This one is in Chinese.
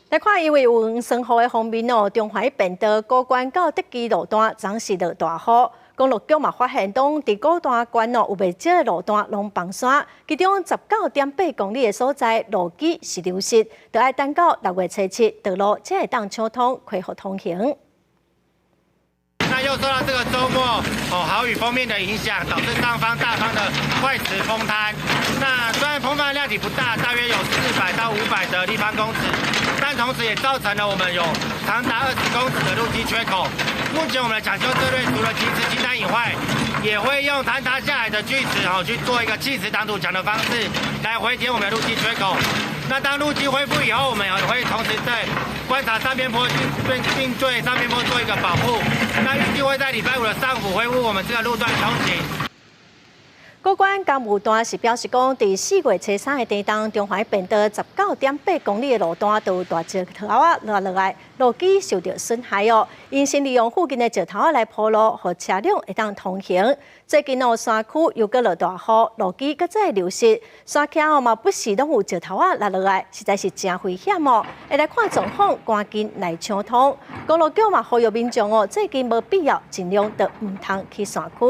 来看，因为有黄生雨的方面哦，中华便道高关到德基路段总是落大雨。公路局嘛发现，当伫高段关哦有袂少的路段拢崩山，其中19.8公里的所在路基是流失，就要等到6月7日道路才会当畅通恢复通行。 那又受到这个周末豪雨锋面的影响，导致上方大方的坏石崩塌。那虽然崩塌量体不大，大约有400到500的立方公尺，但同时也造成了我们有长达20公尺的路基缺口。目前我们的抢修策略除了及时清滩以外，也会用坍塌下来的巨石去做一个砌石挡土墙的方式来回填我们的路基缺口。那当路基恢复以后，我们也会同时在观察上边坡并对上边坡做一个保护。那预计会在礼拜5的上午恢复我们这个路段通行。 高关公务段是表示讲，伫4月初3的地当，中华便道19.8公里的路段都有大石头啊落来，路基受到损害哦。因先利用附近的石头来铺路，互车辆会当通行。最近哦，山区又搁落大雨，路基搁再流失，山脚哦嘛不时拢有石头啊落来，实在是真危险哦。会来看状况，赶紧来抢通。公路局嘛呼吁民众哦，最近无必要尽量都唔通去山区。